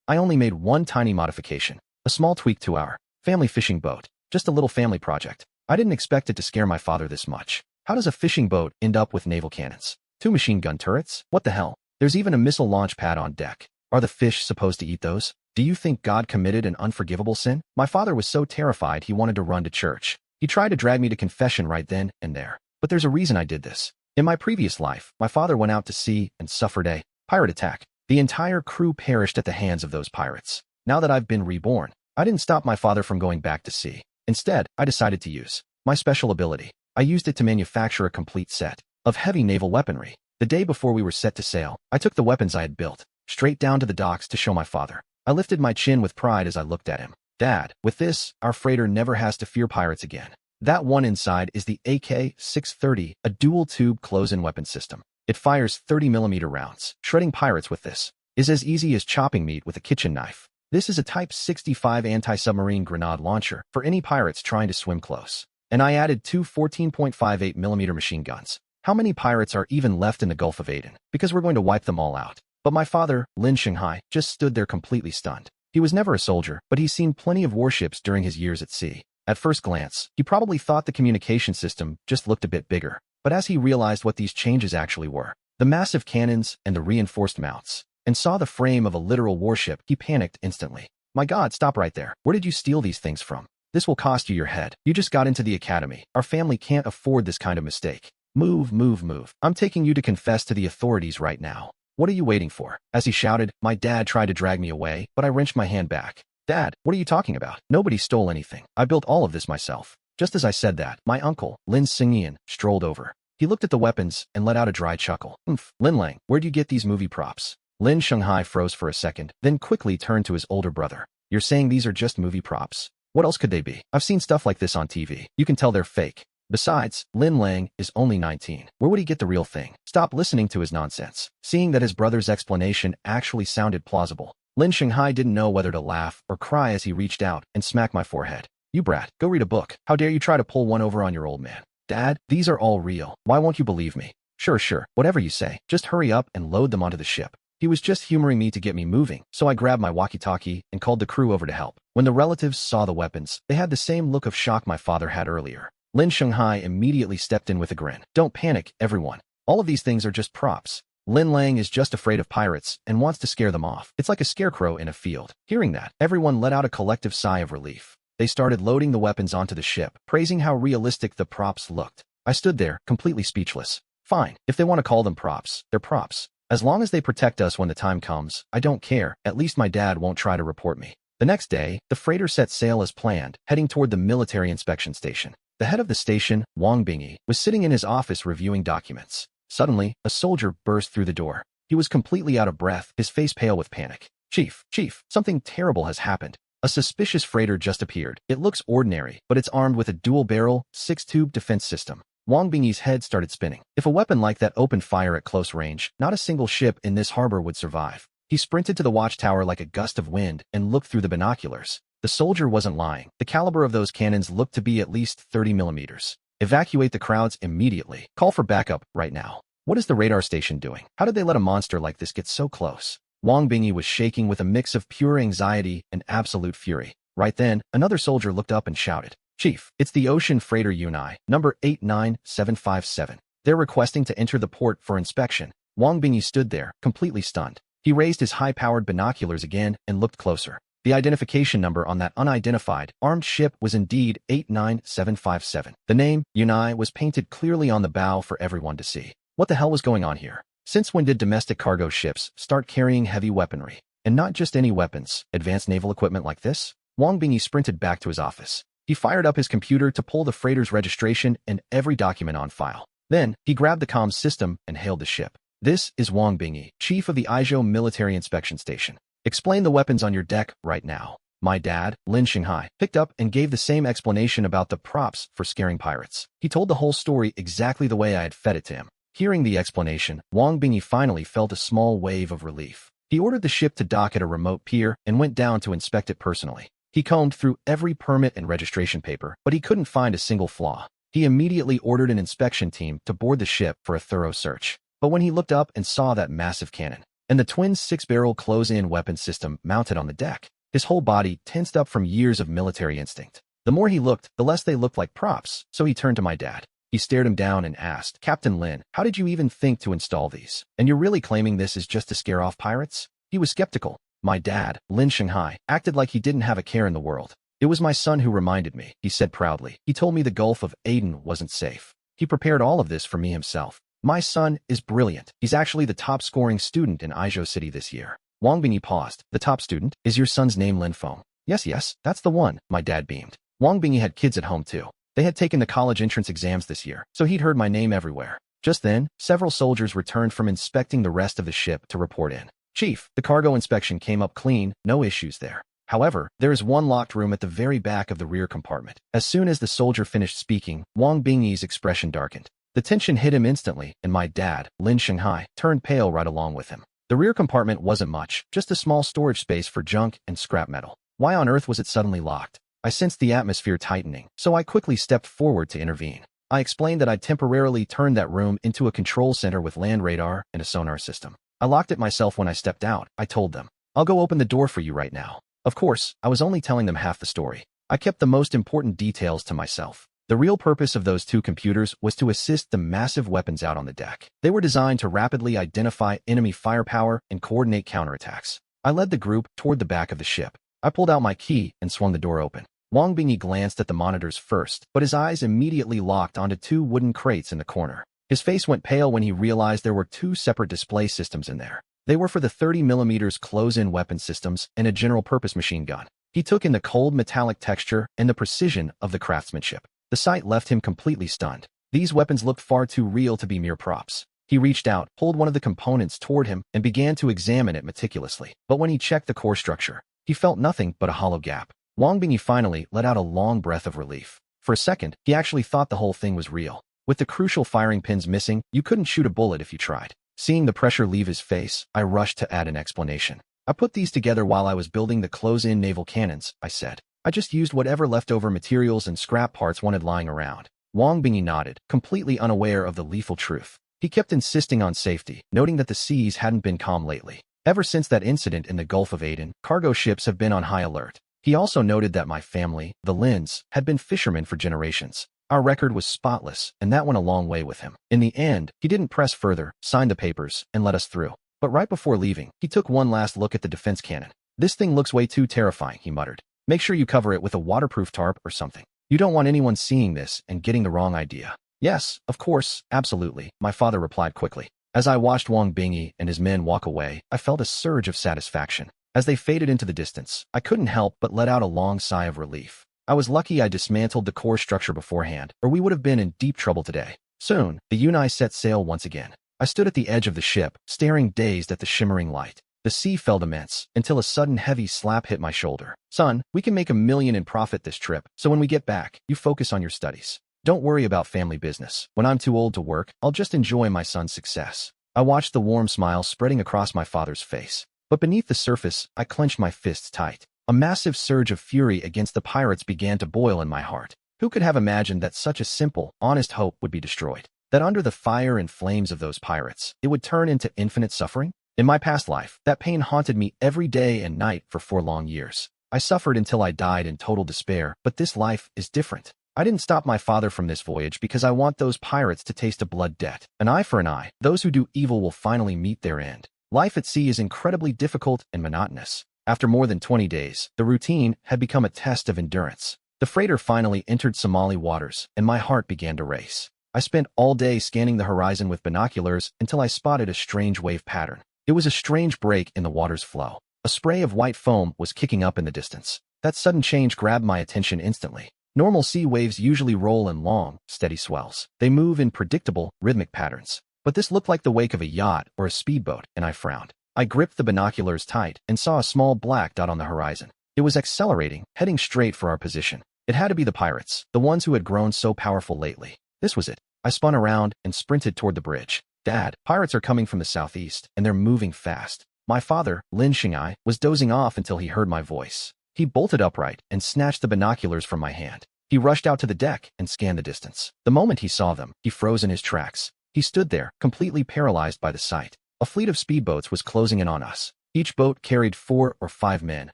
I only made one tiny modification, a small tweak to our family fishing boat, just a little family project. I didn't expect it to scare my father this much. How does a fishing boat end up with naval cannons? 2 machine gun turrets? What the hell? There's even a missile launch pad on deck. Are the fish supposed to eat those? Do you think God committed an unforgivable sin? My father was so terrified he wanted to run to church. He tried to drag me to confession right then and there. But there's a reason I did this. In my previous life, my father went out to sea and suffered a pirate attack. The entire crew perished at the hands of those pirates. Now that I've been reborn, I didn't stop my father from going back to sea. Instead, I decided to use my special ability. I used it to manufacture a complete set of heavy naval weaponry. The day before we were set to sail, I took the weapons I had built straight down to the docks to show my father. I lifted my chin with pride as I looked at him. Dad, with this, our freighter never has to fear pirates again. That one inside is the AK-630, a dual-tube close-in weapon system. It fires 30mm rounds. Shredding pirates with this is as easy as chopping meat with a kitchen knife. This is a Type 65 anti-submarine grenade launcher for any pirates trying to swim close. And I added 2 14.58mm machine guns. How many pirates are even left in the Gulf of Aden? Because we're going to wipe them all out. But my father, Lin Shanghai, just stood there completely stunned. He was never a soldier, but he's seen plenty of warships during his years at sea. At first glance, he probably thought the communication system just looked a bit bigger. But as he realized what these changes actually were, the massive cannons and the reinforced mounts, and saw the frame of a literal warship, he panicked instantly. My God, stop right there. Where did you steal these things from? This will cost you your head. You just got into the academy. Our family can't afford this kind of mistake. Move, move, move. I'm taking you to confess to the authorities right now. What are you waiting for? As he shouted, my dad tried to drag me away, but I wrenched my hand back. Dad, what are you talking about? Nobody stole anything. I built all of this myself. Just as I said that, my uncle, Lin Xingyan, strolled over. He looked at the weapons and let out a dry chuckle. Lin Lang, where'd you get these movie props? Lin Shanghai froze for a second, then quickly turned to his older brother. You're saying these are just movie props? What else could they be? I've seen stuff like this on TV. You can tell they're fake. Besides, Lin Lang is only 19. Where would he get the real thing? Stop listening to his nonsense. Seeing that his brother's explanation actually sounded plausible, Lin Shanghai didn't know whether to laugh or cry as he reached out and smacked my forehead. You brat, go read a book. How dare you try to pull one over on your old man? Dad, these are all real. Why won't you believe me? Sure, whatever you say. Just hurry up and load them onto the ship. He was just humoring me to get me moving, so I grabbed my walkie-talkie and called the crew over to help. When the relatives saw the weapons, they had the same look of shock my father had earlier. Lin Shanghai immediately stepped in with a grin. Don't panic, everyone. All of these things are just props. Lin Lang is just afraid of pirates and wants to scare them off. It's like a scarecrow in a field. Hearing that, everyone let out a collective sigh of relief. They started loading the weapons onto the ship, praising how realistic the props looked. I stood there, completely speechless. Fine, if they want to call them props, they're props. As long as they protect us when the time comes, I don't care. At least my dad won't try to report me. The next day, the freighter set sail as planned, heading toward the military inspection station. The head of the station, Wang Bingyi, was sitting in his office reviewing documents. Suddenly, a soldier burst through the door. He was completely out of breath, his face pale with panic. Chief, something terrible has happened. A suspicious freighter just appeared. It looks ordinary, but it's armed with a dual-barrel, 6-tube defense system. Wang Bingyi's head started spinning. If a weapon like that opened fire at close range, not a single ship in this harbor would survive. He sprinted to the watchtower like a gust of wind and looked through the binoculars. The soldier wasn't lying. The caliber of those cannons looked to be at least 30 millimeters. Evacuate the crowds immediately. Call for backup right now. What is the radar station doing? How did they let a monster like this get so close? Wang Bingyi was shaking with a mix of pure anxiety and absolute fury. Right then, another soldier looked up and shouted, Chief, it's the ocean freighter Yunai, number 89757. They're requesting to enter the port for inspection. Wang Bingyi stood there, completely stunned. He raised his high-powered binoculars again and looked closer. The identification number on that unidentified, armed ship was indeed 89757. The name, Yunai, was painted clearly on the bow for everyone to see. What the hell was going on here? Since when did domestic cargo ships start carrying heavy weaponry? And not just any weapons, advanced naval equipment like this? Wang Bingyi sprinted back to his office. He fired up his computer to pull the freighter's registration and every document on file. Then, he grabbed the comms system and hailed the ship. This is Wang Bingyi, chief of the Aizhou Military Inspection Station. Explain the weapons on your deck right now. My dad, Lin Shanghai, picked up and gave the same explanation about the props for scaring pirates. He told the whole story exactly the way I had fed it to him. Hearing the explanation, Wang Bingyi finally felt a small wave of relief. He ordered the ship to dock at a remote pier and went down to inspect it personally. He combed through every permit and registration paper, but he couldn't find a single flaw. He immediately ordered an inspection team to board the ship for a thorough search. But when he looked up and saw that massive cannon, and the twin six-barrel close-in weapon system mounted on the deck. His whole body tensed up from years of military instinct. The more he looked, the less they looked like props, so he turned to my dad. He stared him down and asked, "Captain Lin, how did you even think to install these? And you're really claiming this is just to scare off pirates?" He was skeptical. My dad, Lin Shanghai, acted like he didn't have a care in the world. "It was my son who reminded me," he said proudly. "He told me the Gulf of Aden wasn't safe. He prepared all of this for me himself. My son is brilliant. He's actually the top-scoring student in Aizhou City this year." Wang Bingi paused. "The top student? Is your son's name Lin Feng?" Yes, that's the one," my dad beamed. Wang Bingi had kids at home too. They had taken the college entrance exams this year, so he'd heard my name everywhere. Just then, several soldiers returned from inspecting the rest of the ship to report in. "Chief, the cargo inspection came up clean, no issues there. However, there is one locked room at the very back of the rear compartment." As soon as the soldier finished speaking, Wang Bingi's expression darkened. The tension hit him instantly, and my dad, Lin Shanghai, turned pale right along with him. The rear compartment wasn't much, just a small storage space for junk and scrap metal. Why on earth was it suddenly locked? I sensed the atmosphere tightening, so I quickly stepped forward to intervene. I explained that I'd temporarily turned that room into a control center with land radar and a sonar system. I locked it myself when I stepped out, I told them. "I'll go open the door for you right now." Of course, I was only telling them half the story. I kept the most important details to myself. The real purpose of those two computers was to assist the massive weapons out on the deck. They were designed to rapidly identify enemy firepower and coordinate counterattacks. I led the group toward the back of the ship. I pulled out my key and swung the door open. Wang Bingi glanced at the monitors first, but his eyes immediately locked onto two wooden crates in the corner. His face went pale when he realized there were two separate display systems in there. They were for the 30mm close-in weapon systems and a general-purpose machine gun. He took in the cold metallic texture and the precision of the craftsmanship. The sight left him completely stunned. These weapons looked far too real to be mere props. He reached out, pulled one of the components toward him, and began to examine it meticulously. But when he checked the core structure, he felt nothing but a hollow gap. Wang Bingi finally let out a long breath of relief. For a second, he actually thought the whole thing was real. With the crucial firing pins missing, you couldn't shoot a bullet if you tried. Seeing the pressure leave his face, I rushed to add an explanation. "I put these together while I was building the close-in naval cannons," I said. "I just used whatever leftover materials and scrap parts wanted lying around." Wang Bingi nodded, completely unaware of the lethal truth. He kept insisting on safety, noting that the seas hadn't been calm lately. Ever since that incident in the Gulf of Aden, cargo ships have been on high alert. He also noted that my family, the Lins, had been fishermen for generations. Our record was spotless, and that went a long way with him. In the end, he didn't press further, signed the papers, and let us through. But right before leaving, he took one last look at the defense cannon. "This thing looks way too terrifying," he muttered. "Make sure you cover it with a waterproof tarp or something. You don't want anyone seeing this and getting the wrong idea." "Yes, of course, absolutely," my father replied quickly. As I watched Wang Bingi and his men walk away, I felt a surge of satisfaction. As they faded into the distance, I couldn't help but let out a long sigh of relief. I was lucky I dismantled the core structure beforehand, or we would have been in deep trouble today. Soon, the Unai set sail once again. I stood at the edge of the ship, staring dazed at the shimmering light. The sea felt immense, until a sudden heavy slap hit my shoulder. "Son, we can make $1 million in profit this trip, so when we get back, you focus on your studies. Don't worry about family business. When I'm too old to work, I'll just enjoy my son's success." I watched the warm smile spreading across my father's face. But beneath the surface, I clenched my fists tight. A massive surge of fury against the pirates began to boil in my heart. Who could have imagined that such a simple, honest hope would be destroyed? That under the fire and flames of those pirates, it would turn into infinite suffering? In my past life, that pain haunted me every day and night for 4 long years. I suffered until I died in total despair, but this life is different. I didn't stop my father from this voyage because I want those pirates to taste a blood debt. An eye for an eye. Those who do evil will finally meet their end. Life at sea is incredibly difficult and monotonous. After more than 20 days, the routine had become a test of endurance. The freighter finally entered Somali waters, and my heart began to race. I spent all day scanning the horizon with binoculars until I spotted a strange wave pattern. It was a strange break in the water's flow. A spray of white foam was kicking up in the distance. That sudden change grabbed my attention instantly. Normal sea waves usually roll in long, steady swells. They move in predictable, rhythmic patterns. But this looked like the wake of a yacht or a speedboat, and I frowned. I gripped the binoculars tight and saw a small black dot on the horizon. It was accelerating, heading straight for our position. It had to be the pirates, the ones who had grown so powerful lately. This was it. I spun around and sprinted toward the bridge. "Dad, pirates are coming from the southeast, and they're moving fast." My father, Lin Xingai, was dozing off until he heard my voice. He bolted upright and snatched the binoculars from my hand. He rushed out to the deck and scanned the distance. The moment he saw them, he froze in his tracks. He stood there, completely paralyzed by the sight. A fleet of speedboats was closing in on us. Each boat carried 4 or 5 men,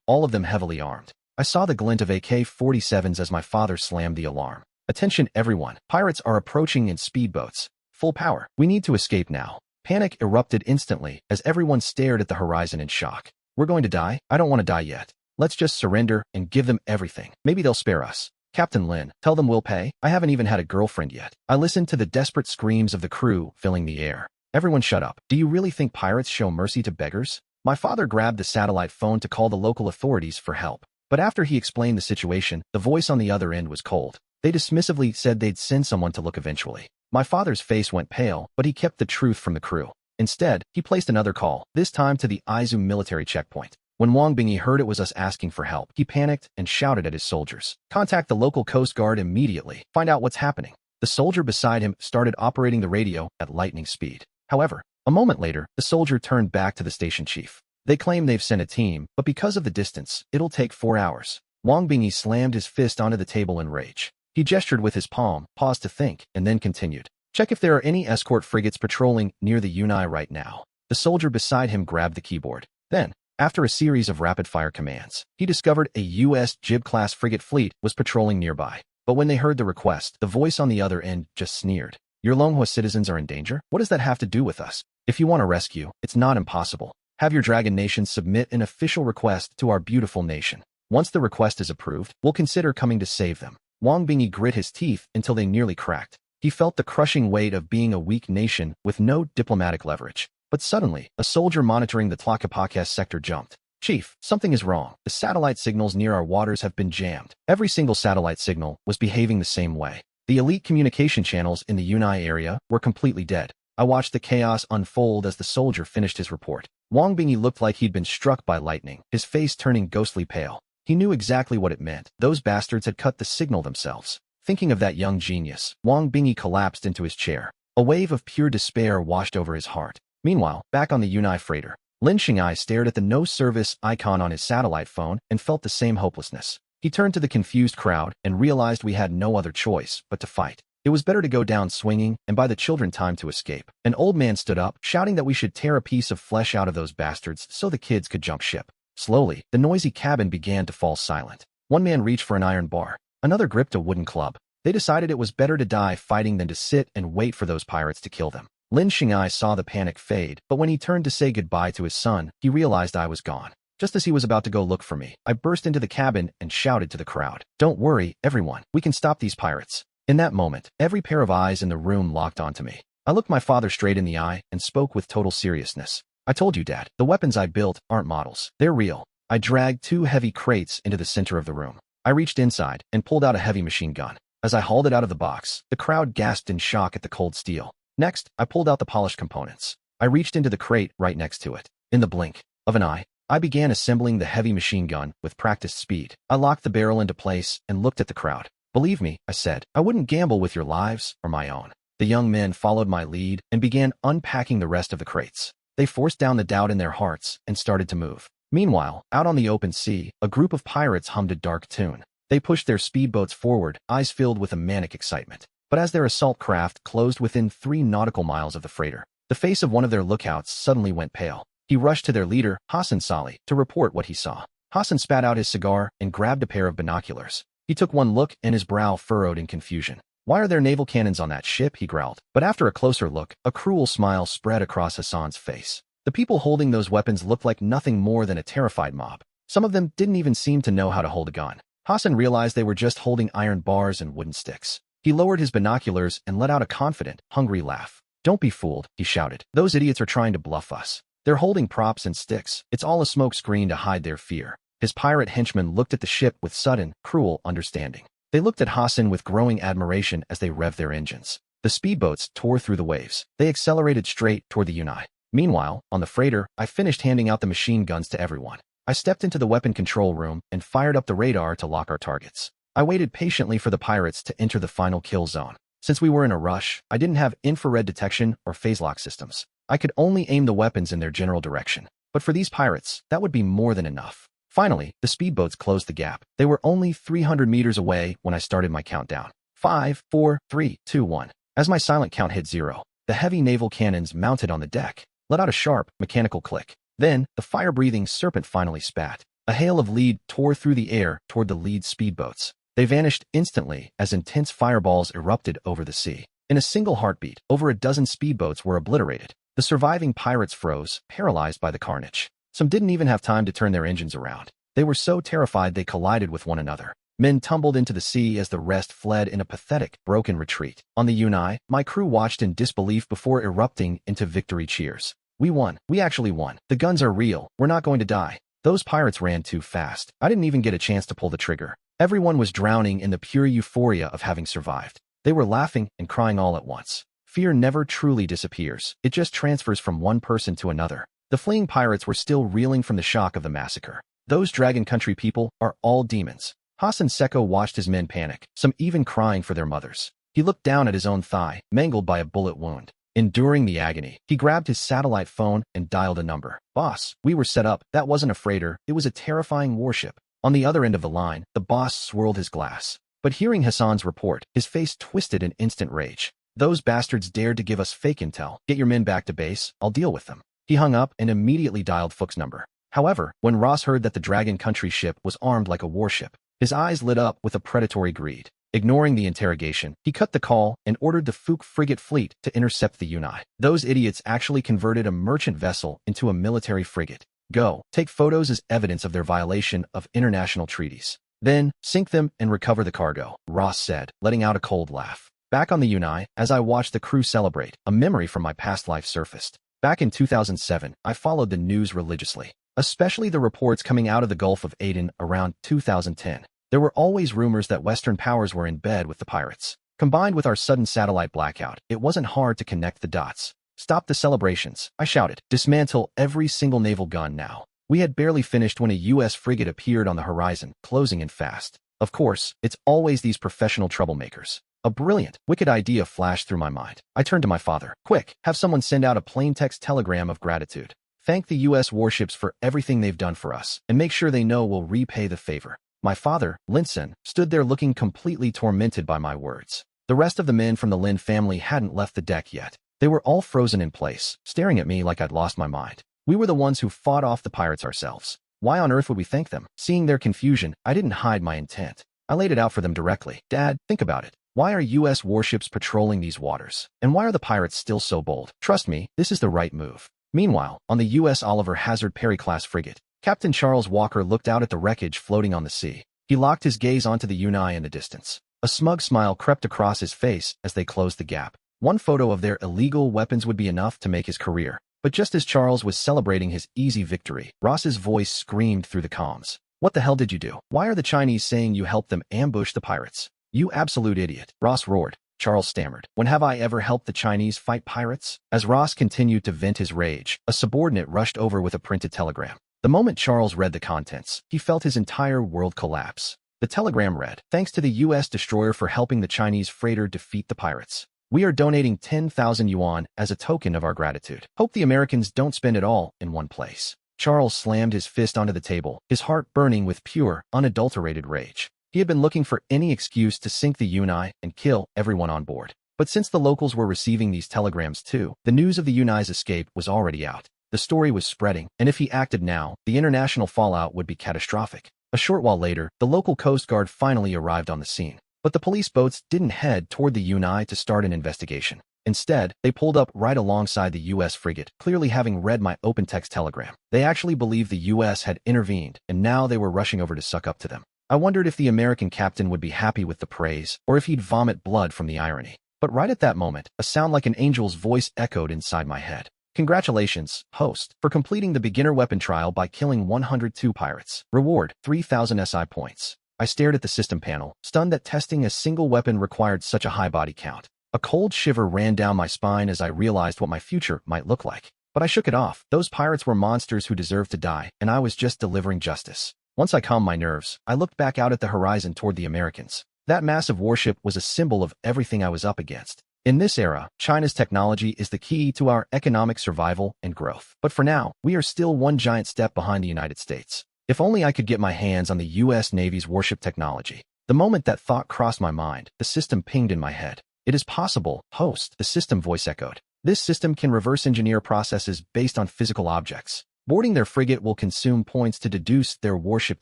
all of them heavily armed. I saw the glint of AK-47s as my father slammed the alarm. Attention everyone, pirates are approaching in speedboats. Full power. We need to escape now. Panic erupted instantly as everyone stared at the horizon in shock. We're going to die? I don't want to die yet. Let's just surrender and give them everything. Maybe they'll spare us. Captain Lin, tell them we'll pay. I haven't even had a girlfriend yet. I listened to the desperate screams of the crew filling the air. Everyone shut up. Do you really think pirates show mercy to beggars? My father grabbed the satellite phone to call the local authorities for help. But after he explained the situation, the voice on the other end was cold. They dismissively said they'd send someone to look eventually. My father's face went pale, but he kept the truth from the crew. Instead, he placed another call, this time to the Izu military checkpoint. When Wang Bingi heard it was us asking for help, he panicked and shouted at his soldiers. Contact the local Coast Guard immediately. Find out what's happening. The soldier beside him started operating the radio at lightning speed. However, a moment later, the soldier turned back to the station chief. They claim they've sent a team, but because of the distance, it'll take 4 hours. Wang Bingi slammed his fist onto the table in rage. He gestured with his palm, paused to think, and then continued. Check if there are any escort frigates patrolling near the Yunai right now. The soldier beside him grabbed the keyboard. Then, after a series of rapid-fire commands, he discovered a U.S. Jib-class frigate fleet was patrolling nearby. But when they heard the request, the voice on the other end just sneered. Your Longhua citizens are in danger? What does that have to do with us? If you want a rescue, it's not impossible. Have your dragon nation submit an official request to our beautiful nation. Once the request is approved, we'll consider coming to save them. Wang Bingi grit his teeth until they nearly cracked. He felt the crushing weight of being a weak nation with no diplomatic leverage. But suddenly, a soldier monitoring the Tlaquepaque sector jumped. Chief, something is wrong. The satellite signals near our waters have been jammed. Every single satellite signal was behaving the same way. The elite communication channels in the Yunai area were completely dead. I watched the chaos unfold as the soldier finished his report. Wang Bingi looked like he'd been struck by lightning, his face turning ghostly pale. He knew exactly what it meant. Those bastards had cut the signal themselves. Thinking of that young genius, Wang Bingi collapsed into his chair. A wave of pure despair washed over his heart. Meanwhile, back on the Yunai freighter, Lin Xingai stared at the no-service icon on his satellite phone and felt the same hopelessness. He turned to the confused crowd and realized we had no other choice but to fight. It was better to go down swinging and buy the children time to escape. An old man stood up, shouting that we should tear a piece of flesh out of those bastards so the kids could jump ship. Slowly, the noisy cabin began to fall silent. One man reached for an iron bar. Another gripped a wooden club. They decided it was better to die fighting than to sit and wait for those pirates to kill them. Lin Xingai saw the panic fade, but when he turned to say goodbye to his son, he realized I was gone. Just as he was about to go look for me, I burst into the cabin and shouted to the crowd. Don't worry, everyone. We can stop these pirates. In that moment, every pair of eyes in the room locked onto me. I looked my father straight in the eye and spoke with total seriousness. I told you, Dad, the weapons I built aren't models. They're real. I dragged 2 heavy crates into the center of the room. I reached inside and pulled out a heavy machine gun. As I hauled it out of the box, the crowd gasped in shock at the cold steel. Next, I pulled out the polished components. I reached into the crate right next to it. In the blink of an eye, I began assembling the heavy machine gun with practiced speed. I locked the barrel into place and looked at the crowd. Believe me, I said, I wouldn't gamble with your lives or my own. The young men followed my lead and began unpacking the rest of the crates. They forced down the doubt in their hearts and started to move. Meanwhile, out on the open sea, a group of pirates hummed a dark tune. They pushed their speedboats forward, eyes filled with a manic excitement. But as their assault craft closed within 3 nautical miles of the freighter, the face of one of their lookouts suddenly went pale. He rushed to their leader, Hassan Salih, to report what he saw. Hassan spat out his cigar and grabbed a pair of binoculars. He took one look and his brow furrowed in confusion. Why are there naval cannons on that ship? He growled. But after a closer look, a cruel smile spread across Hassan's face. The people holding those weapons looked like nothing more than a terrified mob. Some of them didn't even seem to know how to hold a gun. Hassan realized they were just holding iron bars and wooden sticks. He lowered his binoculars and let out a confident, hungry laugh. Don't be fooled, he shouted. Those idiots are trying to bluff us. They're holding props and sticks. It's all a smoke screen to hide their fear. His pirate henchmen looked at the ship with sudden, cruel understanding. They looked at Hassan with growing admiration as they revved their engines. The speedboats tore through the waves. They accelerated straight toward the Yunai. Meanwhile, on the freighter, I finished handing out the machine guns to everyone. I stepped into the weapon control room and fired up the radar to lock our targets. I waited patiently for the pirates to enter the final kill zone. Since we were in a rush, I didn't have infrared detection or phase lock systems. I could only aim the weapons in their general direction. But for these pirates, that would be more than enough. Finally, the speedboats closed the gap. They were only 300 meters away when I started my countdown. 5, 4, 3, 2, 1. As my silent count hit 0, the heavy naval cannons mounted on the deck. let out a sharp, mechanical click. Then, the fire-breathing serpent finally spat. A hail of lead tore through the air toward the lead speedboats. They vanished instantly as intense fireballs erupted over the sea. In a single heartbeat, over a dozen speedboats were obliterated. The surviving pirates froze, paralyzed by the carnage. Some didn't even have time to turn their engines around. They were so terrified they collided with one another. Men tumbled into the sea as the rest fled in a pathetic, broken retreat. On the Unai, my crew watched in disbelief before erupting into victory cheers. We won. We actually won. The guns are real. We're not going to die. Those pirates ran too fast. I didn't even get a chance to pull the trigger. Everyone was drowning in the pure euphoria of having survived. They were laughing and crying all at once. Fear never truly disappears. It just transfers from one person to another. The fleeing pirates were still reeling from the shock of the massacre. Those Dragon Country people are all demons. Hasan Seko watched his men panic, some even crying for their mothers. He looked down at his own thigh, mangled by a bullet wound. Enduring the agony, he grabbed his satellite phone and dialed a number. Boss, we were set up. That wasn't a freighter. It was a terrifying warship. On the other end of the line, the boss swirled his glass. But hearing Hassan's report, his face twisted in instant rage. Those bastards dared to give us fake intel. Get your men back to base. I'll deal with them. He hung up and immediately dialed Fook's number. However, when Ross heard that the Dragon Country ship was armed like a warship, his eyes lit up with a predatory greed. Ignoring the interrogation, he cut the call and ordered the Fook frigate fleet to intercept the Unai. Those idiots actually converted a merchant vessel into a military frigate. Go, take photos as evidence of their violation of international treaties. Then, sink them and recover the cargo, Ross said, letting out a cold laugh. Back on the Unai, as I watched the crew celebrate, a memory from my past life surfaced. Back in 2007, I followed the news religiously, especially the reports coming out of the Gulf of Aden around 2010. There were always rumors that Western powers were in bed with the pirates. Combined with our sudden satellite blackout, it wasn't hard to connect the dots. Stop the celebrations, I shouted. Dismantle every single naval gun now. We had barely finished when a U.S. frigate appeared on the horizon, closing in fast. Of course, it's always these professional troublemakers. A brilliant, wicked idea flashed through my mind. I turned to my father. Quick, have someone send out a plain text telegram of gratitude. Thank the U.S. warships for everything they've done for us, and make sure they know we'll repay the favor. My father, Linson, stood there looking completely tormented by my words. The rest of the men from the Lin family hadn't left the deck yet. They were all frozen in place, staring at me like I'd lost my mind. We were the ones who fought off the pirates ourselves. Why on earth would we thank them? Seeing their confusion, I didn't hide my intent. I laid it out for them directly. Dad, think about it. Why are U.S. warships patrolling these waters? And why are the pirates still so bold? Trust me, this is the right move. Meanwhile, on the U.S. Oliver Hazard Perry-class frigate, Captain Charles Walker looked out at the wreckage floating on the sea. He locked his gaze onto the Unai in the distance. A smug smile crept across his face as they closed the gap. One photo of their illegal weapons would be enough to make his career. But just as Charles was celebrating his easy victory, Ross's voice screamed through the comms. What the hell did you do? Why are the Chinese saying you helped them ambush the pirates? You absolute idiot, Ross roared. Charles stammered. When have I ever helped the Chinese fight pirates? As Ross continued to vent his rage, a subordinate rushed over with a printed telegram. The moment Charles read the contents, he felt his entire world collapse. The telegram read, "Thanks to the U.S. destroyer for helping the Chinese freighter defeat the pirates. We are donating 10,000 yuan as a token of our gratitude. Hope the Americans don't spend it all in one place." Charles slammed his fist onto the table, his heart burning with pure, unadulterated rage. He had been looking for any excuse to sink the Unai and kill everyone on board. But since the locals were receiving these telegrams too, the news of the Unai's escape was already out. The story was spreading, and if he acted now, the international fallout would be catastrophic. A short while later, the local Coast Guard finally arrived on the scene. But the police boats didn't head toward the Unai to start an investigation. Instead, they pulled up right alongside the U.S. frigate, clearly having read my open text telegram. They actually believed the U.S. had intervened, and now they were rushing over to suck up to them. I wondered if the American captain would be happy with the praise, or if he'd vomit blood from the irony. But right at that moment, a sound like an angel's voice echoed inside my head. Congratulations, host, for completing the beginner weapon trial by killing 102 pirates. Reward, 3,000 SI points. I stared at the system panel, stunned that testing a single weapon required such a high body count. A cold shiver ran down my spine as I realized what my future might look like. But I shook it off. Those pirates were monsters who deserved to die, and I was just delivering justice. Once I calmed my nerves, I looked back out at the horizon toward the Americans. That massive warship was a symbol of everything I was up against. In this era, China's technology is the key to our economic survival and growth. But for now, we are still one giant step behind the United States. If only I could get my hands on the U.S. Navy's warship technology. The moment that thought crossed my mind, the system pinged in my head. It is possible, host, the system voice echoed. This system can reverse engineer processes based on physical objects. Boarding their frigate will consume points to deduce their warship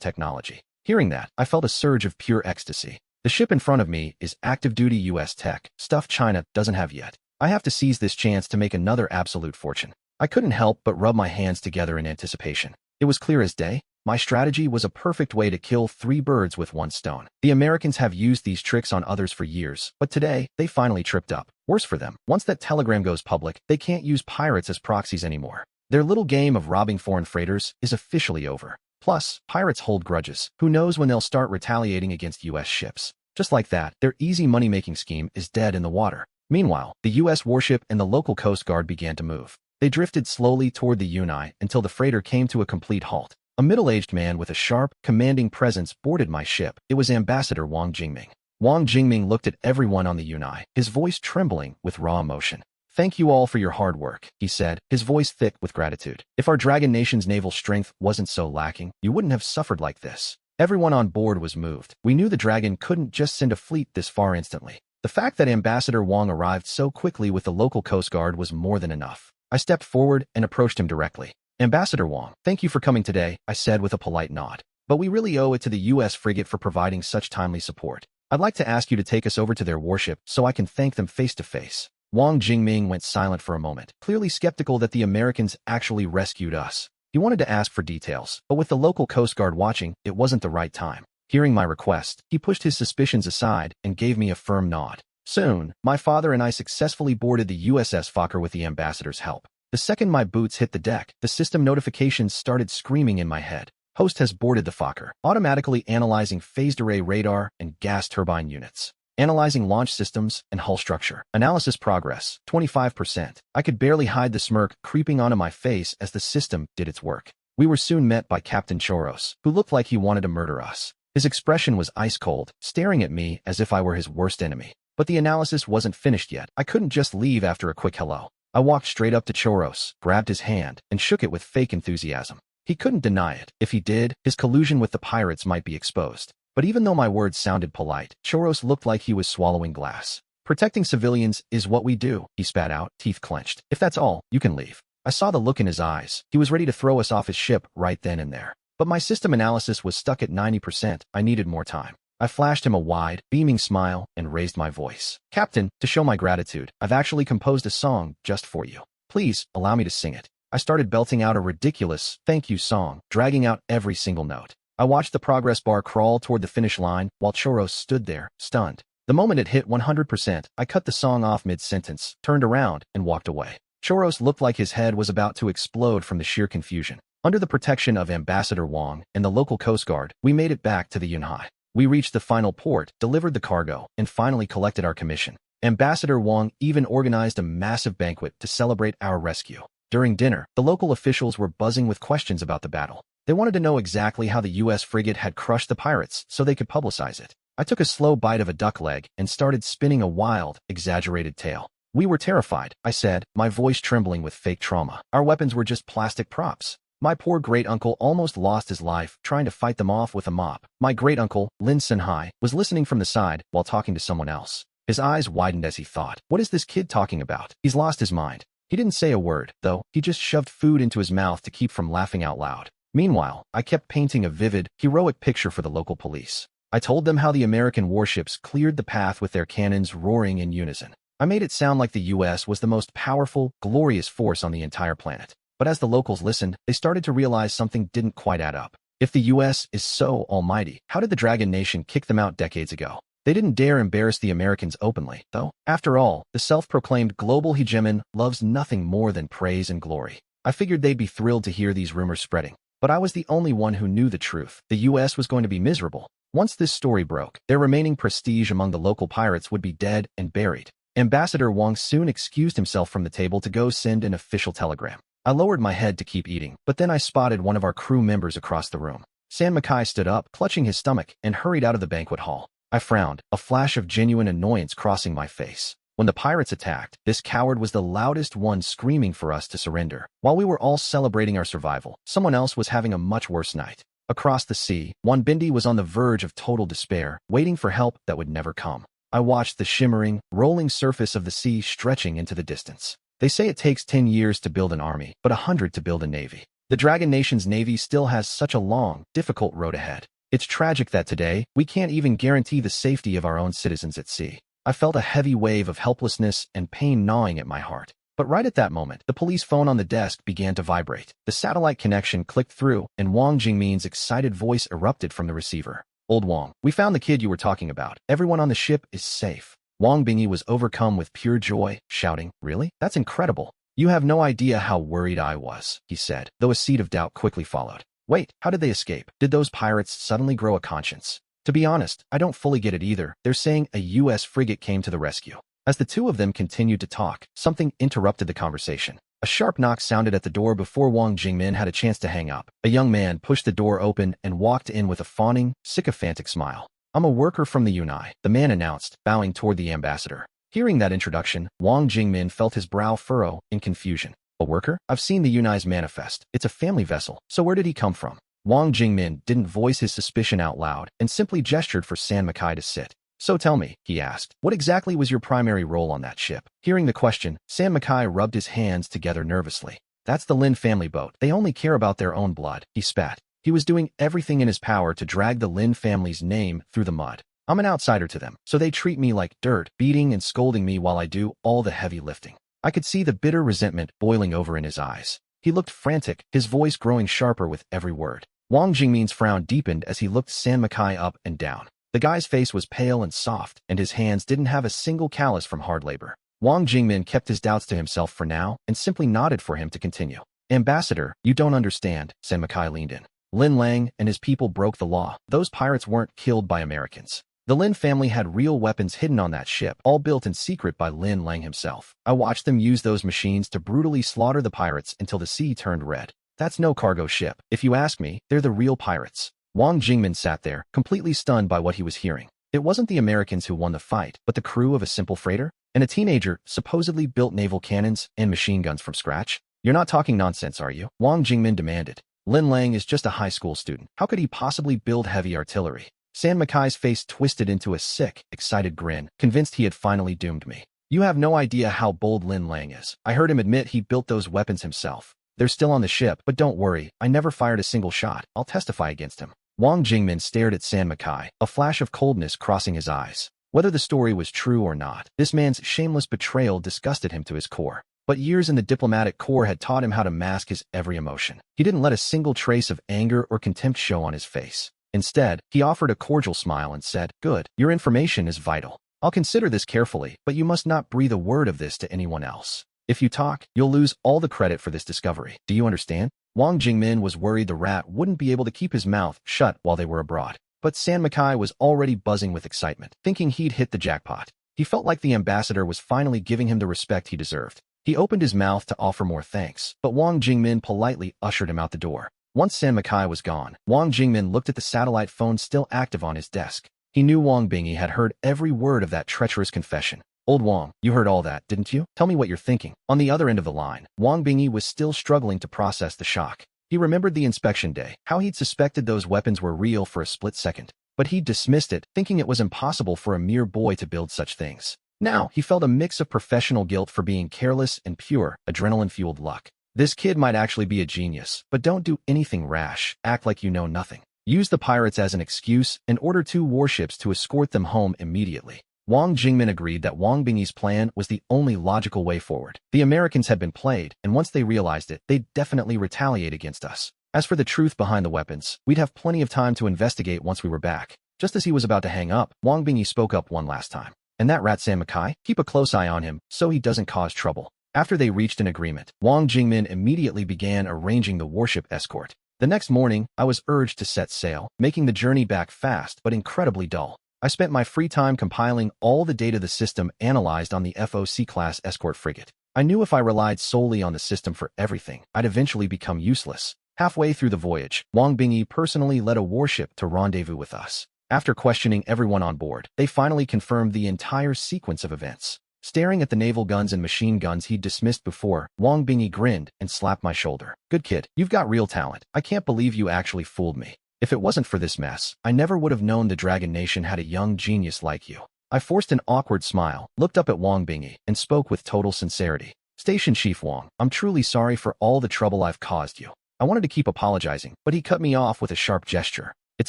technology. Hearing that, I felt a surge of pure ecstasy. The ship in front of me is active-duty U.S. tech, stuff China doesn't have yet. I have to seize this chance to make another absolute fortune. I couldn't help but rub my hands together in anticipation. It was clear as day. My strategy was a perfect way to kill 3 birds with 1 stone. The Americans have used these tricks on others for years, but today, they finally tripped up. Worse for them, once that telegram goes public, they can't use pirates as proxies anymore. Their little game of robbing foreign freighters is officially over. Plus, pirates hold grudges. Who knows when they'll start retaliating against U.S. ships? Just like that, their easy money-making scheme is dead in the water. Meanwhile, the U.S. warship and the local Coast Guard began to move. They drifted slowly toward the Yunai until the freighter came to a complete halt. A middle-aged man with a sharp, commanding presence boarded my ship. It was Ambassador Wang Jingming. Wang Jingming looked at everyone on the Yunai, his voice trembling with raw emotion. "Thank you all for your hard work," he said, his voice thick with gratitude. "If our Dragon Nation's naval strength wasn't so lacking, you wouldn't have suffered like this." Everyone on board was moved. We knew the Dragon couldn't just send a fleet this far instantly. The fact that Ambassador Wang arrived so quickly with the local Coast Guard was more than enough. I stepped forward and approached him directly. "Ambassador Wang, thank you for coming today," I said with a polite nod. "But we really owe it to the U.S. frigate for providing such timely support. I'd like to ask you to take us over to their warship so I can thank them face to face." Wang Jingming went silent for a moment, clearly skeptical that the Americans actually rescued us. He wanted to ask for details, but with the local Coast Guard watching, it wasn't the right time. Hearing my request, he pushed his suspicions aside and gave me a firm nod. Soon, my father and I successfully boarded the USS Fokker with the ambassador's help. The second my boots hit the deck, the system notifications started screaming in my head. Host has boarded the Fokker, automatically analyzing phased array radar and gas turbine units. Analyzing launch systems and hull structure. Analysis progress, 25%. I could barely hide the smirk creeping onto my face as the system did its work. We were soon met by Captain Choros, who looked like he wanted to murder us. His expression was ice cold, staring at me as if I were his worst enemy. But the analysis wasn't finished yet. I couldn't just leave after a quick hello. I walked straight up to Choros, grabbed his hand, and shook it with fake enthusiasm. He couldn't deny it. If he did, his collusion with the pirates might be exposed. But even though my words sounded polite, Choros looked like he was swallowing glass. "Protecting civilians is what we do," he spat out, teeth clenched. "If that's all, you can leave." I saw the look in his eyes. He was ready to throw us off his ship right then and there. But my system analysis was stuck at 90%. I needed more time. I flashed him a wide, beaming smile and raised my voice. "Captain, to show my gratitude, I've actually composed a song just for you. Please, allow me to sing it." I started belting out a ridiculous thank you song, dragging out every single note. I watched the progress bar crawl toward the finish line while Choros stood there, stunned. The moment it hit 100%, I cut the song off mid-sentence, turned around, and walked away. Choros looked like his head was about to explode from the sheer confusion. Under the protection of Ambassador Wang and the local Coast Guard, we made it back to the Yunhai. We reached the final port, delivered the cargo, and finally collected our commission. Ambassador Wang even organized a massive banquet to celebrate our rescue. During dinner, the local officials were buzzing with questions about the battle. They wanted to know exactly how the U.S. frigate had crushed the pirates so they could publicize it. I took a slow bite of a duck leg and started spinning a wild, exaggerated tale. "We were terrified," I said, my voice trembling with fake trauma. "Our weapons were just plastic props. My poor great-uncle almost lost his life trying to fight them off with a mop." My great-uncle, Lin Senhai, was listening from the side while talking to someone else. His eyes widened as he thought, "What is this kid talking about? He's lost his mind." He didn't say a word, though. He just shoved food into his mouth to keep from laughing out loud. Meanwhile, I kept painting a vivid, heroic picture for the local police. I told them how the American warships cleared the path with their cannons roaring in unison. I made it sound like the U.S. was the most powerful, glorious force on the entire planet. But as the locals listened, they started to realize something didn't quite add up. If the U.S. is so almighty, how did the Dragon Nation kick them out decades ago? They didn't dare embarrass the Americans openly, though. After all, the self-proclaimed global hegemon loves nothing more than praise and glory. I figured they'd be thrilled to hear these rumors spreading. But I was the only one who knew the truth. The U.S. was going to be miserable. Once this story broke, their remaining prestige among the local pirates would be dead and buried. Ambassador Wang soon excused himself from the table to go send an official telegram. I lowered my head to keep eating, but then I spotted one of our crew members across the room. San Makai stood up, clutching his stomach, and hurried out of the banquet hall. I frowned, a flash of genuine annoyance crossing my face. When the pirates attacked, this coward was the loudest one screaming for us to surrender. While we were all celebrating our survival, someone else was having a much worse night. Across the sea, Wan Bindi was on the verge of total despair, waiting for help that would never come. I watched the shimmering, rolling surface of the sea stretching into the distance. They say it takes 10 years to build an army, but 100 to build a navy. The Dragon Nation's navy still has such a long, difficult road ahead. It's tragic that today, we can't even guarantee the safety of our own citizens at sea. I felt a heavy wave of helplessness and pain gnawing at my heart. But right at that moment, the police phone on the desk began to vibrate. The satellite connection clicked through, and Wang Jingmin's excited voice erupted from the receiver. "Old Wang, we found the kid you were talking about. Everyone on the ship is safe." Wang Bingi was overcome with pure joy, shouting, "Really? That's incredible. You have no idea how worried I was," he said, though a seed of doubt quickly followed. "Wait, how did they escape? Did those pirates suddenly grow a conscience?" "To be honest, I don't fully get it either. They're saying a U.S. frigate came to the rescue." As the two of them continued to talk, something interrupted the conversation. A sharp knock sounded at the door before Wang Jingmin had a chance to hang up. A young man pushed the door open and walked in with a fawning, sycophantic smile. "I'm a worker from the Unai," the man announced, bowing toward the ambassador. Hearing that introduction, Wang Jingmin felt his brow furrow in confusion. "A worker? I've seen the Unai's manifest. It's a family vessel. So where did he come from?" Wang Jingmin didn't voice his suspicion out loud and simply gestured for San Makai to sit. "So tell me," he asked, "what exactly was your primary role on that ship?" Hearing the question, San Makai rubbed his hands together nervously. "That's the Lin family boat. They only care about their own blood," he spat. He was doing everything in his power to drag the Lin family's name through the mud. "I'm an outsider to them, so they treat me like dirt, beating and scolding me while I do all the heavy lifting." I could see the bitter resentment boiling over in his eyes. He looked frantic, his voice growing sharper with every word. Wang Jingmin's frown deepened as he looked San Makai up and down. The guy's face was pale and soft, and his hands didn't have a single callus from hard labor. Wang Jingmin kept his doubts to himself for now and simply nodded for him to continue. "Ambassador, you don't understand," San Makai leaned in. "Lin Lang and his people broke the law. Those pirates weren't killed by Americans. The Lin family had real weapons hidden on that ship, all built in secret by Lin Lang himself. I watched them use those machines to brutally slaughter the pirates until the sea turned red. That's no cargo ship. If you ask me, they're the real pirates." Wang Jingmin sat there, completely stunned by what he was hearing. It wasn't the Americans who won the fight, but the crew of a simple freighter? And a teenager supposedly built naval cannons and machine guns from scratch? "You're not talking nonsense, are you?" Wang Jingmin demanded. "Lin Lang is just a high school student. How could he possibly build heavy artillery?" San Makai's face twisted into a sick, excited grin, convinced he had finally doomed me. "You have no idea how bold Lin Lang is. I heard him admit he built those weapons himself. They're still on the ship, but don't worry, I never fired a single shot. I'll testify against him." Wang Jingmin stared at San Makai, a flash of coldness crossing his eyes. Whether the story was true or not, this man's shameless betrayal disgusted him to his core. But years in the diplomatic corps had taught him how to mask his every emotion. He didn't let a single trace of anger or contempt show on his face. Instead, he offered a cordial smile and said, "Good, your information is vital. I'll consider this carefully, but you must not breathe a word of this to anyone else. If you talk, you'll lose all the credit for this discovery. Do you understand?" Wang Jingmin was worried the rat wouldn't be able to keep his mouth shut while they were abroad. But San Makai was already buzzing with excitement, thinking he'd hit the jackpot. He felt like the ambassador was finally giving him the respect he deserved. He opened his mouth to offer more thanks, but Wang Jingmin politely ushered him out the door. Once San Makai was gone, Wang Jingmin looked at the satellite phone still active on his desk. He knew Wang Bingi had heard every word of that treacherous confession. "Old Wang, you heard all that, didn't you? Tell me what you're thinking." On the other end of the line, Wang Bingi was still struggling to process the shock. He remembered the inspection day, how he'd suspected those weapons were real for a split second. But he'd dismissed it, thinking it was impossible for a mere boy to build such things. Now, he felt a mix of professional guilt for being careless and pure, adrenaline-fueled luck. This kid might actually be a genius, but don't do anything rash, act like you know nothing. Use the pirates as an excuse and order 2 warships to escort them home immediately. Wang Jingmin agreed that Wang Bingi's plan was the only logical way forward. The Americans had been played, and once they realized it, they'd definitely retaliate against us. As for the truth behind the weapons, we'd have plenty of time to investigate once we were back. Just as he was about to hang up, Wang Bingi spoke up one last time. "And that rat San Makai? Keep a close eye on him, so he doesn't cause trouble." After they reached an agreement, Wang Jingmin immediately began arranging the warship escort. The next morning, I was urged to set sail, making the journey back fast but incredibly dull. I spent my free time compiling all the data the system analyzed on the FOC-class escort frigate. I knew if I relied solely on the system for everything, I'd eventually become useless. Halfway through the voyage, Wang Bingi personally led a warship to rendezvous with us. After questioning everyone on board, they finally confirmed the entire sequence of events. Staring at the naval guns and machine guns he'd dismissed before, Wang Bingi grinned and slapped my shoulder. "Good kid, you've got real talent. I can't believe you actually fooled me. If it wasn't for this mess, I never would have known the Dragon Nation had a young genius like you." I forced an awkward smile, looked up at Wang Bingi, and spoke with total sincerity. Station Chief Wang, I'm truly sorry for all the trouble I've caused you. I wanted to keep apologizing, but he cut me off with a sharp gesture. It's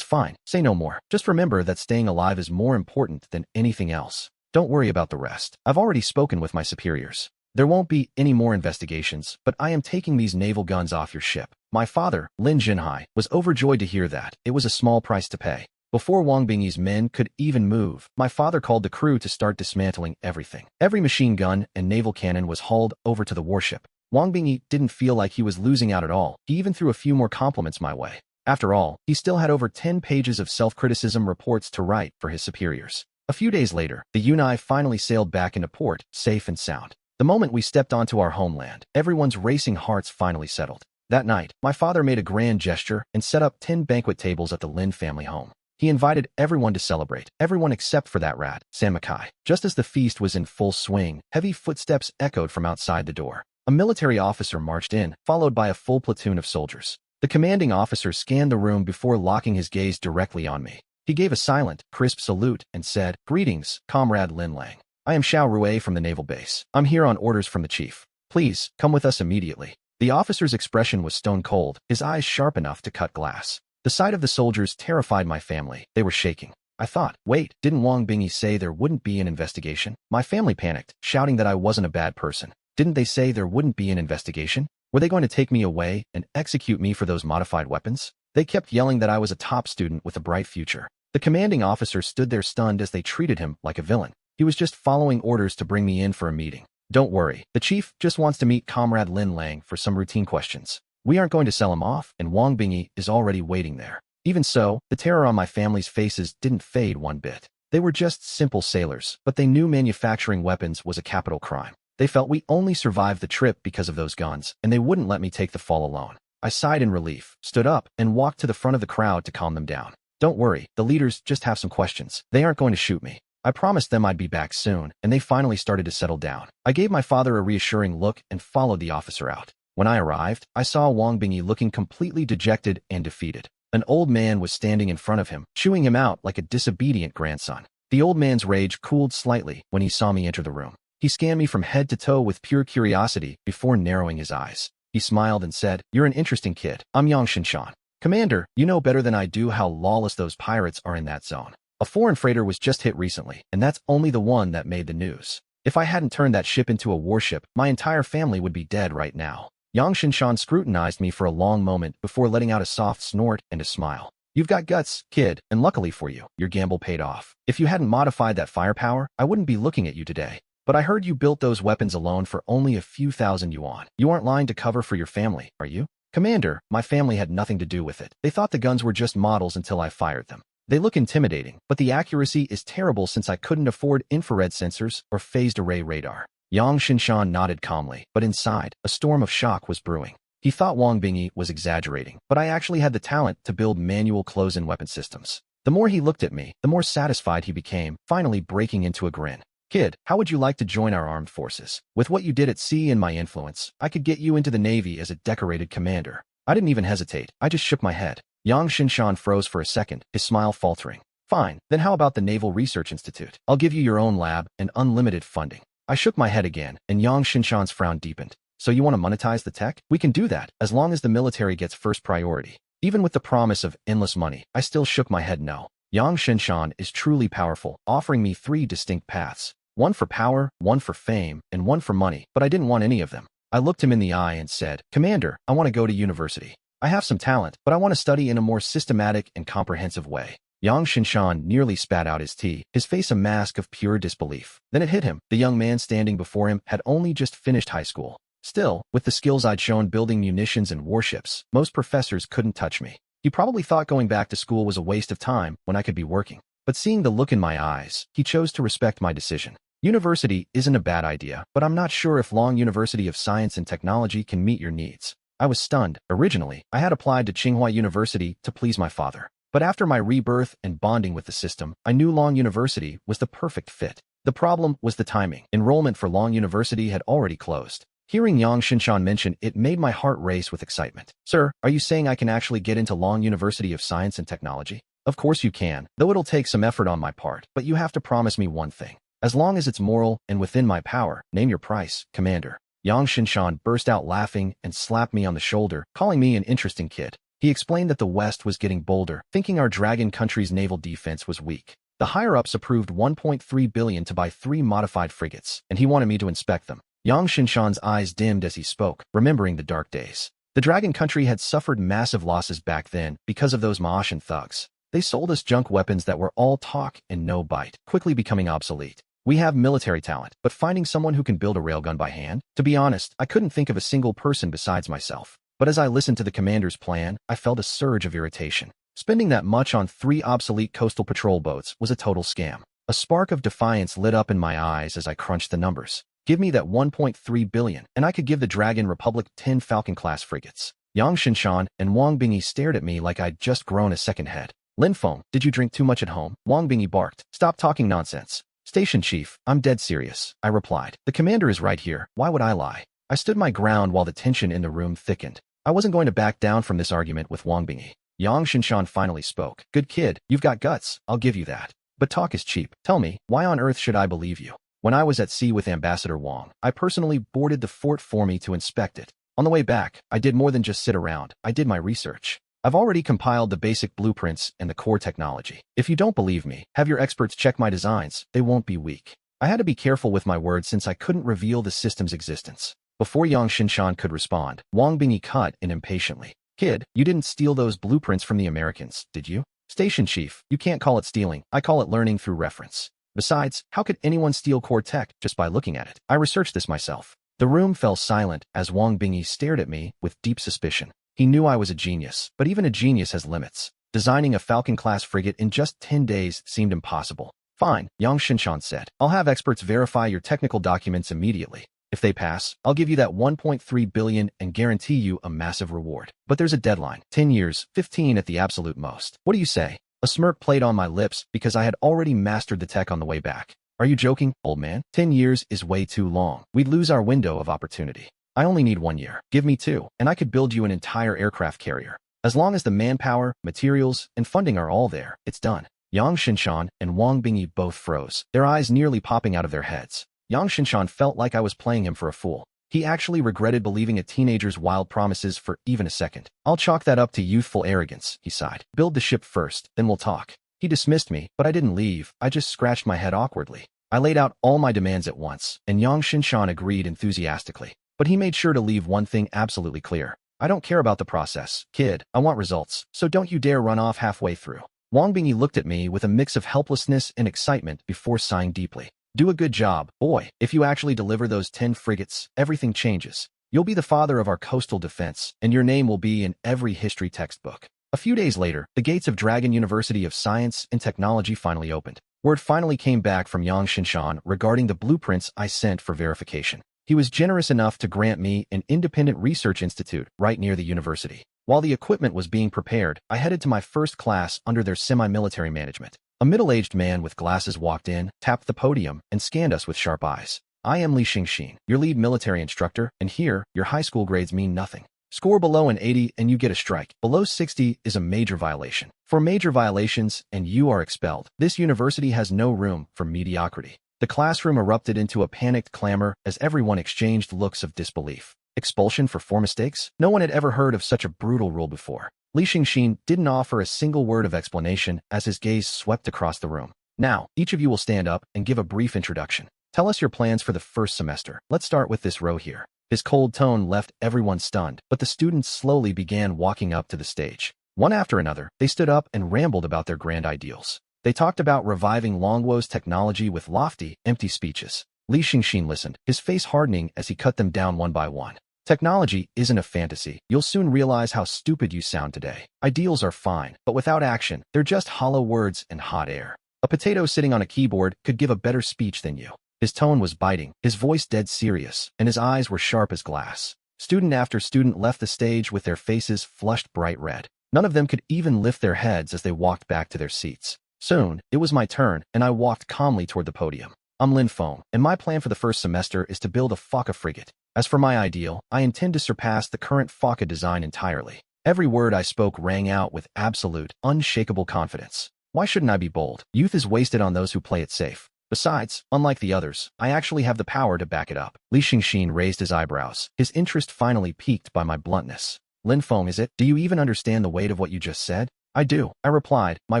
fine, say no more. Just remember that staying alive is more important than anything else. Don't worry about the rest. I've already spoken with my superiors. There won't be any more investigations, but I am taking these naval guns off your ship. My father, Lin Jinhai, was overjoyed to hear that. It was a small price to pay. Before Wang Bingyi's men could even move, my father called the crew to start dismantling everything. Every machine gun and naval cannon was hauled over to the warship. Wang Bingyi didn't feel like he was losing out at all. He even threw a few more compliments my way. After all, he still had over 10 pages of self-criticism reports to write for his superiors. A few days later, the Yunai finally sailed back into port, safe and sound. The moment we stepped onto our homeland, everyone's racing hearts finally settled. That night, my father made a grand gesture and set up 10 banquet tables at the Lin family home. He invited everyone to celebrate, everyone except for that rat, San Makai. Just as the feast was in full swing, heavy footsteps echoed from outside the door. A military officer marched in, followed by a full platoon of soldiers. The commanding officer scanned the room before locking his gaze directly on me. He gave a silent, crisp salute and said, "Greetings, Comrade Lin Lang. I am Xiao Rue from the naval base. I'm here on orders from the chief. Please, come with us immediately." The officer's expression was stone cold, his eyes sharp enough to cut glass. The sight of the soldiers terrified my family. They were shaking. I thought, wait, didn't Wang Bingyi say there wouldn't be an investigation? My family panicked, shouting that I wasn't a bad person. Didn't they say there wouldn't be an investigation? Were they going to take me away and execute me for those modified weapons? They kept yelling that I was a top student with a bright future. The commanding officer stood there stunned as they treated him like a villain. He was just following orders to bring me in for a meeting. Don't worry, the chief just wants to meet Comrade Lin Lang for some routine questions. We aren't going to sell him off, and Wang Bingyi is already waiting there. Even so, the terror on my family's faces didn't fade one bit. They were just simple sailors, but they knew manufacturing weapons was a capital crime. They felt we only survived the trip because of those guns, and they wouldn't let me take the fall alone. I sighed in relief, stood up, and walked to the front of the crowd to calm them down. Don't worry, the leaders just have some questions. They aren't going to shoot me. I promised them I'd be back soon, and they finally started to settle down. I gave my father a reassuring look and followed the officer out. When I arrived, I saw Wang Bingyi looking completely dejected and defeated. An old man was standing in front of him, chewing him out like a disobedient grandson. The old man's rage cooled slightly when he saw me enter the room. He scanned me from head to toe with pure curiosity before narrowing his eyes. He smiled and said, "You're an interesting kid. I'm Yang Shinshan. Commander, you know better than I do how lawless those pirates are in that zone. A foreign freighter was just hit recently, and that's only the one that made the news. If I hadn't turned that ship into a warship, my entire family would be dead right now." Yang Shinshan scrutinized me for a long moment before letting out a soft snort and a smile. "You've got guts, kid, and luckily for you, your gamble paid off. If you hadn't modified that firepower, I wouldn't be looking at you today. But I heard you built those weapons alone for only a few thousand yuan. You aren't lying to cover for your family, are you?" "Commander, my family had nothing to do with it. They thought the guns were just models until I fired them. They look intimidating, but the accuracy is terrible since I couldn't afford infrared sensors or phased array radar." Yang Shinshan nodded calmly, but inside, a storm of shock was brewing. He thought Wang Bingyi was exaggerating, but I actually had the talent to build manual close-in weapon systems. The more he looked at me, the more satisfied he became, finally breaking into a grin. "Kid, how would you like to join our armed forces? With what you did at sea and my influence, I could get you into the Navy as a decorated commander." I didn't even hesitate. I just shook my head. Yang Shinshan froze for a second, his smile faltering. "Fine, then how about the Naval Research Institute? I'll give you your own lab and unlimited funding." I shook my head again, and Yang Shinshan's frown deepened. "So you want to monetize the tech? We can do that, as long as the military gets first priority." Even with the promise of endless money, I still shook my head no. Yang Shinshan is truly powerful, offering me 3 distinct paths. One for power, one for fame, and one for money, but I didn't want any of them. I looked him in the eye and said, "Commander, I want to go to university. I have some talent, but I want to study in a more systematic and comprehensive way." Yang Shinshan nearly spat out his tea, his face a mask of pure disbelief. Then it hit him. The young man standing before him had only just finished high school. Still, with the skills I'd shown building munitions and warships, most professors couldn't touch me. He probably thought going back to school was a waste of time when I could be working. But seeing the look in my eyes, he chose to respect my decision. University isn't a bad idea, but I'm not sure if Long University of Science and Technology can meet your needs. I was stunned. Originally, I had applied to Tsinghua University to please my father. But after my rebirth and bonding with the system, I knew Long University was the perfect fit. The problem was the timing. Enrollment for Long University had already closed. Hearing Yang Shinshan mention it made my heart race with excitement. "Sir, are you saying I can actually get into Long University of Science and Technology?" "Of course you can, though it'll take some effort on my part, but you have to promise me one thing. As long as it's moral and within my power, name your price, Commander." Yang Shinshan burst out laughing and slapped me on the shoulder, calling me an interesting kid. He explained that the West was getting bolder, thinking our dragon country's naval defense was weak. The higher-ups approved 1.3 billion to buy 3 modified frigates, and he wanted me to inspect them. Yang Shinshan's eyes dimmed as he spoke, remembering the dark days. The dragon country had suffered massive losses back then because of those Maoshan thugs. They sold us junk weapons that were all talk and no bite, quickly becoming obsolete. We have military talent, but finding someone who can build a railgun by hand? To be honest, I couldn't think of a single person besides myself. But as I listened to the commander's plan, I felt a surge of irritation. Spending that much on 3 obsolete coastal patrol boats was a total scam. A spark of defiance lit up in my eyes as I crunched the numbers. Give me that 1.3 billion, and I could give the Dragon Republic 10 Falcon-class frigates. Yang Shinshan and Wang Bingyi stared at me like I'd just grown a second head. Lin Feng, did you drink too much at home? Wang Bingyi barked. Stop talking nonsense. Station chief, I'm dead serious, I replied. The commander is right here. Why would I lie? I stood my ground while the tension in the room thickened. I wasn't going to back down from this argument with Wang Bingyi. Yang Shinshan finally spoke. Good kid, you've got guts, I'll give you that. But talk is cheap. Tell me, why on earth should I believe you? When I was at sea with Ambassador Wang, I personally boarded the fort for me to inspect it. On the way back, I did more than just sit around. I did my research. I've already compiled the basic blueprints and the core technology. If you don't believe me, have your experts check my designs. They won't be weak. I had to be careful with my words since I couldn't reveal the system's existence. Before Yang Shinshan could respond, Wang Bingyi cut in impatiently. Kid, you didn't steal those blueprints from the Americans, did you? Station chief, you can't call it stealing. I call it learning through reference. Besides, how could anyone steal core tech just by looking at it? I researched this myself. The room fell silent as Wang Bingyi stared at me with deep suspicion. He knew I was a genius, but even a genius has limits. Designing a Falcon-class frigate in just 10 days seemed impossible. Fine, Yang Shinshan said. I'll have experts verify your technical documents immediately. If they pass, I'll give you that 1.3 billion and guarantee you a massive reward. But there's a deadline. 10 years, 15 at the absolute most. What do you say? A smirk played on my lips because I had already mastered the tech on the way back. Are you joking, old man? 10 years is way too long. We'd lose our window of opportunity. I only need 1 year. Give me 2, and I could build you an entire aircraft carrier. As long as the manpower, materials, and funding are all there, it's done. Yang Shinshan and Wang Bingyi both froze, their eyes nearly popping out of their heads. Yang Shinshan felt like I was playing him for a fool. He actually regretted believing a teenager's wild promises for even a second. I'll chalk that up to youthful arrogance, he sighed. Build the ship first, then we'll talk. He dismissed me, but I didn't leave. I just scratched my head awkwardly. I laid out all my demands at once, and Yang Shinshan agreed enthusiastically. But he made sure to leave one thing absolutely clear. I don't care about the process, kid. I want results, so don't you dare run off halfway through. Wang Bingyi looked at me with a mix of helplessness and excitement before sighing deeply. Do a good job, boy. If you actually deliver those 10 frigates, everything changes. You'll be the father of our coastal defense, and your name will be in every history textbook. A few days later, the gates of Dragon University of Science and Technology finally opened. Word finally came back from Yang Shinshan regarding the blueprints I sent for verification. He was generous enough to grant me an independent research institute right near the university. While the equipment was being prepared, I headed to my first class under their semi-military management. A middle-aged man with glasses walked in, tapped the podium, and scanned us with sharp eyes. I am Li Xingxin, your lead military instructor, and here, your high school grades mean nothing. Score below an 80 and you get a strike. Below 60 is a major violation. For major violations, and you are expelled. This university has no room for mediocrity. The classroom erupted into a panicked clamor as everyone exchanged looks of disbelief. Expulsion for 4 mistakes? No one had ever heard of such a brutal rule before. Li Xingxin didn't offer a single word of explanation as his gaze swept across the room. Now, each of you will stand up and give a brief introduction. Tell us your plans for the first semester. Let's start with this row here. His cold tone left everyone stunned, but the students slowly began walking up to the stage. One after another, they stood up and rambled about their grand ideals. They talked about reviving Longwo's technology with lofty, empty speeches. Li Xingxin listened, his face hardening as he cut them down one by one. Technology isn't a fantasy. You'll soon realize how stupid you sound today. Ideals are fine, but without action, they're just hollow words and hot air. A potato sitting on a keyboard could give a better speech than you. His tone was biting, his voice dead serious, and his eyes were sharp as glass. Student after student left the stage with their faces flushed bright red. None of them could even lift their heads as they walked back to their seats. Soon, it was my turn, and I walked calmly toward the podium. I'm Lin Feng, and my plan for the first semester is to build a Focke frigate. As for my ideal, I intend to surpass the current Focke design entirely. Every word I spoke rang out with absolute, unshakable confidence. Why shouldn't I be bold? Youth is wasted on those who play it safe. Besides, unlike the others, I actually have the power to back it up. Li Xingxin raised his eyebrows, his interest finally piqued by my bluntness. Lin Feng, is it? Do you even understand the weight of what you just said? I do, I replied, my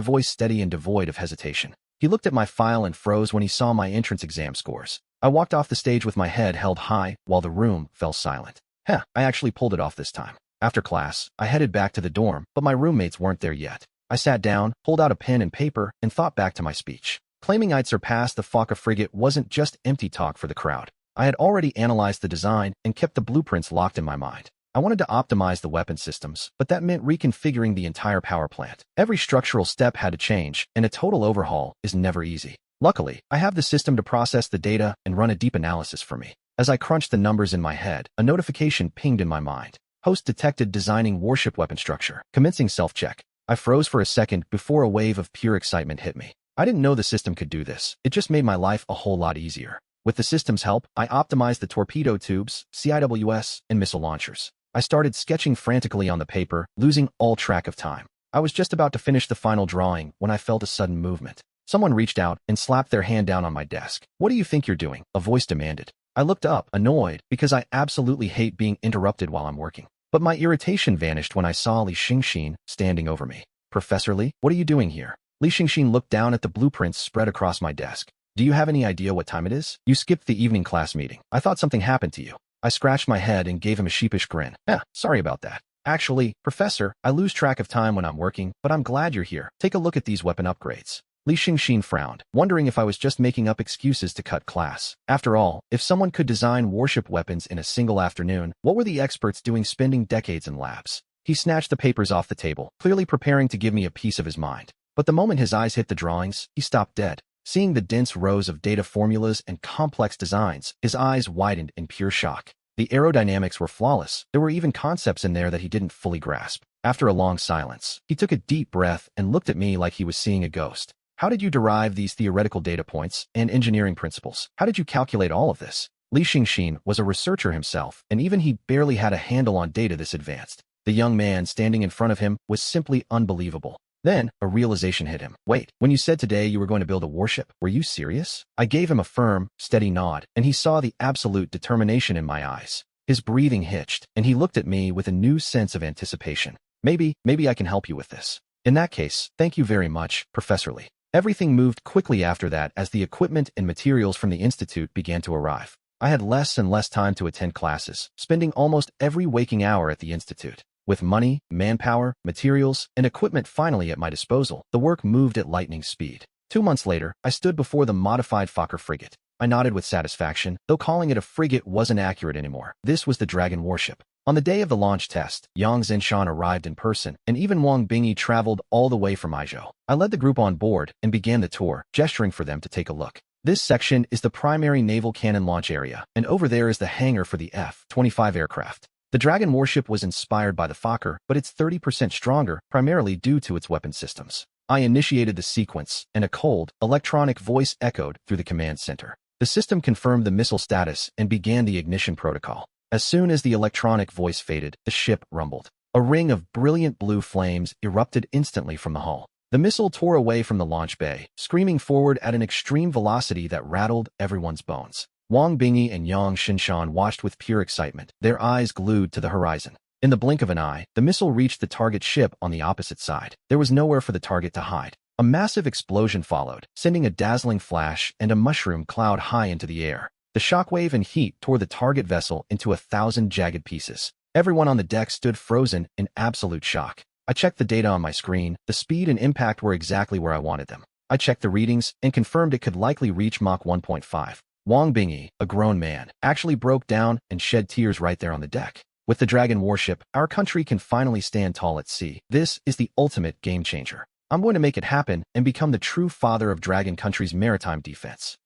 voice steady and devoid of hesitation. He looked at my file and froze when he saw my entrance exam scores. I walked off the stage with my head held high while the room fell silent. I actually pulled it off this time. After class, I headed back to the dorm, but my roommates weren't there yet. I sat down, pulled out a pen and paper, and thought back to my speech. Claiming I'd surpassed the Fokker frigate wasn't just empty talk for the crowd. I had already analyzed the design and kept the blueprints locked in my mind. I wanted to optimize the weapon systems, but that meant reconfiguring the entire power plant. Every structural step had to change, and a total overhaul is never easy. Luckily, I have the system to process the data and run a deep analysis for me. As I crunched the numbers in my head, a notification pinged in my mind. Host detected designing warship weapon structure. Commencing self-check. I froze for a second before a wave of pure excitement hit me. I didn't know the system could do this. It just made my life a whole lot easier. With the system's help, I optimized the torpedo tubes, CIWS, and missile launchers. I started sketching frantically on the paper, losing all track of time. I was just about to finish the final drawing when I felt a sudden movement. Someone reached out and slapped their hand down on my desk. What do you think you're doing? A voice demanded. I looked up, annoyed, because I absolutely hate being interrupted while I'm working. But my irritation vanished when I saw Li Xingxin standing over me. Professor Li, what are you doing here? Li Xingxin looked down at the blueprints spread across my desk. Do you have any idea what time it is? You skipped the evening class meeting. I thought something happened to you. I scratched my head and gave him a sheepish grin. Sorry about that. Actually, Professor, I lose track of time when I'm working, but I'm glad you're here. Take a look at these weapon upgrades. Li Xingxin frowned, wondering if I was just making up excuses to cut class. After all, if someone could design warship weapons in a single afternoon, what were the experts doing spending decades in labs? He snatched the papers off the table, clearly preparing to give me a piece of his mind. But the moment his eyes hit the drawings, he stopped dead. Seeing the dense rows of data formulas and complex designs, his eyes widened in pure shock. The aerodynamics were flawless. There were even concepts in there that he didn't fully grasp. After a long silence, he took a deep breath and looked at me like he was seeing a ghost. How did you derive these theoretical data points and engineering principles? How did you calculate all of this? Li Xingxin was a researcher himself, and even he barely had a handle on data this advanced. The young man standing in front of him was simply unbelievable. Then, a realization hit him. Wait, when you said today you were going to build a warship, were you serious? I gave him a firm, steady nod, and he saw the absolute determination in my eyes. His breathing hitched, and he looked at me with a new sense of anticipation. Maybe I can help you with this. In that case, thank you very much, Professor Li. Everything moved quickly after that as the equipment and materials from the institute began to arrive. I had less and less time to attend classes, spending almost every waking hour at the institute. With money, manpower, materials, and equipment finally at my disposal, the work moved at lightning speed. 2 months later, I stood before the modified Fokker frigate. I nodded with satisfaction, though calling it a frigate wasn't accurate anymore. This was the Dragon warship. On the day of the launch test, Yang Zenshan arrived in person, and even Wang Bingyi traveled all the way from Aizhou. I led the group on board and began the tour, gesturing for them to take a look. This section is the primary naval cannon launch area, and over there is the hangar for the F-25 aircraft. The Dragon warship was inspired by the Fokker, but it's 30% stronger, primarily due to its weapon systems. I initiated the sequence, and a cold, electronic voice echoed through the command center. The system confirmed the missile status and began the ignition protocol. As soon as the electronic voice faded, the ship rumbled. A ring of brilliant blue flames erupted instantly from the hull. The missile tore away from the launch bay, screaming forward at an extreme velocity that rattled everyone's bones. Wang Bingyi and Yang Xinshan watched with pure excitement, their eyes glued to the horizon. In the blink of an eye, the missile reached the target ship on the opposite side. There was nowhere for the target to hide. A massive explosion followed, sending a dazzling flash and a mushroom cloud high into the air. The shockwave and heat tore the target vessel into 1,000 jagged pieces. Everyone on the deck stood frozen in absolute shock. I checked the data on my screen. The speed and impact were exactly where I wanted them. I checked the readings and confirmed it could likely reach Mach 1.5. Wang Bingyi, a grown man, actually broke down and shed tears right there on the deck. With the Dragon warship, our country can finally stand tall at sea. This is the ultimate game changer. I'm going to make it happen and become the true father of Dragon country's maritime defense.